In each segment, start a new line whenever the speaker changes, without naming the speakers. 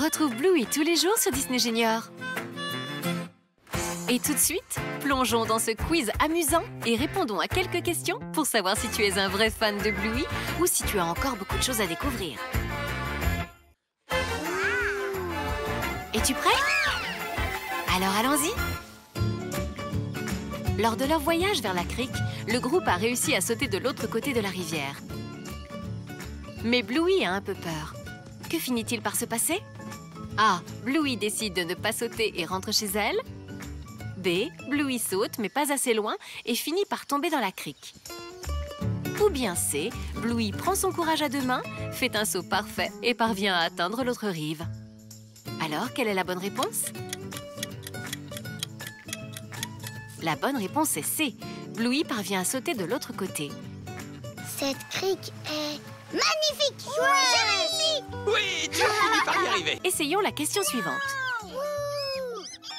Retrouve Bluey tous les jours sur Disney Junior. Et tout de suite, plongeons dans ce quiz amusant et répondons à quelques questions pour savoir si tu es un vrai fan de Bluey ou si tu as encore beaucoup de choses à découvrir. Es-tu prêt? Alors allons-y! Lors de leur voyage vers la crique, le groupe a réussi à sauter de l'autre côté de la rivière. Mais Bluey a un peu peur. Que finit-il par se passer? A. Bluey décide de ne pas sauter et rentre chez elle. B. Bluey saute, mais pas assez loin, et finit par tomber dans la crique. Ou bien C. Bluey prend son courage à deux mains, fait un saut parfait et parvient à atteindre l'autre rive. Alors, quelle est la bonne réponse? La bonne réponse est C. Bluey parvient à sauter de l'autre côté.
Cette crique est magnifique! J'ai réussi!
Oui, tu as fini par y arriver!
Essayons la question suivante.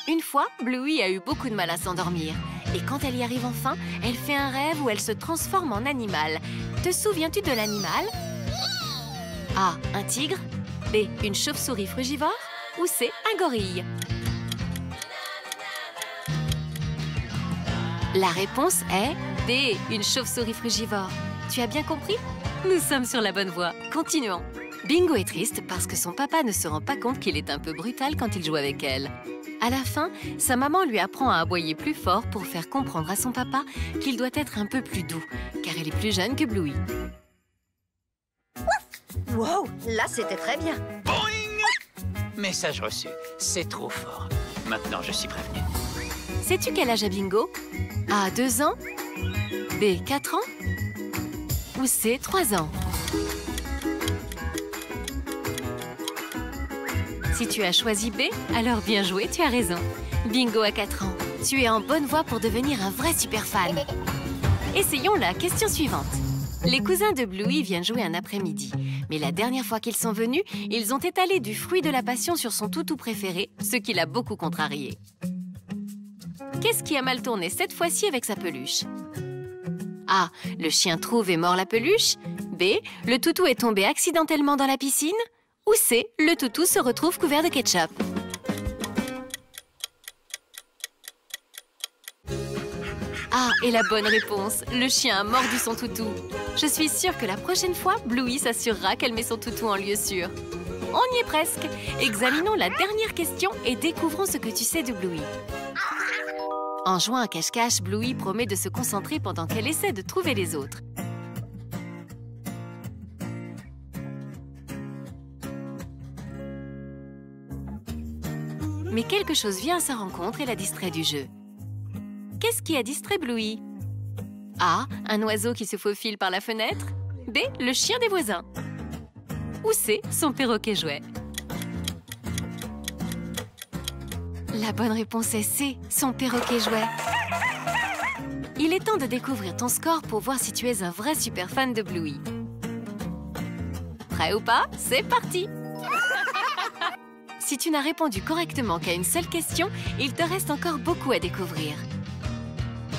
Une fois, Bluey a eu beaucoup de mal à s'endormir. Et quand elle y arrive enfin, elle fait un rêve où elle se transforme en animal. Te souviens-tu de l'animal? A. Un tigre. B. Une chauve-souris frugivore. Ou C. Un gorille. La réponse est D. Une chauve-souris frugivore. Tu as bien compris? Nous sommes sur la bonne voie. Continuons. Bingo est triste parce que son papa ne se rend pas compte qu'il est un peu brutal quand il joue avec elle. À la fin, sa maman lui apprend à aboyer plus fort pour faire comprendre à son papa qu'il doit être un peu plus doux, car elle est plus jeune que Bluey.
Wow, là c'était très bien.
Boing! Message reçu. C'est trop fort. Maintenant, je suis prévenu.
Sais-tu quel âge a Bingo? A. 2 ans. B. 4 ans. Ou C. 3 ans. Si tu as choisi B, alors bien joué, tu as raison. Bingo a 4 ans. Tu es en bonne voie pour devenir un vrai super fan. Essayons la question suivante. Les cousins de Bluey viennent jouer un après-midi. Mais la dernière fois qu'ils sont venus, ils ont étalé du fruit de la passion sur son toutou préféré, ce qui l'a beaucoup contrarié. Qu'est-ce qui a mal tourné cette fois-ci avec sa peluche? A. Le chien trouve et mord la peluche. B. Le toutou est tombé accidentellement dans la piscine. Ou C. Le toutou se retrouve couvert de ketchup. A est la bonne réponse. Le chien a mordu son toutou. Je suis sûre que la prochaine fois, Bluey s'assurera qu'elle met son toutou en lieu sûr. On y est presque. Examinons la dernière question et découvrons ce que tu sais de Bluey. En jouant à cache-cache, Bluey promet de se concentrer pendant qu'elle essaie de trouver les autres. Mais quelque chose vient à sa rencontre et la distrait du jeu. Qu'est-ce qui a distrait Bluey? A. Un oiseau qui se faufile par la fenêtre. B. Le chien des voisins. Ou C. Son perroquet jouet. La bonne réponse est C. Son perroquet jouet. Il est temps de découvrir ton score pour voir si tu es un vrai super fan de Bluey. Prêt ou pas? C'est parti! Si tu n'as répondu correctement qu'à une seule question, il te reste encore beaucoup à découvrir.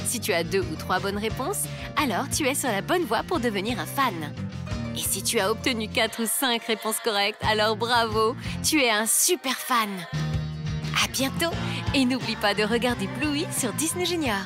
Si tu as 2 ou 3 bonnes réponses, alors tu es sur la bonne voie pour devenir un fan. Et si tu as obtenu 4 ou 5 réponses correctes, alors bravo, tu es un super fan. À bientôt et n'oublie pas de regarder Bluey sur Disney Junior.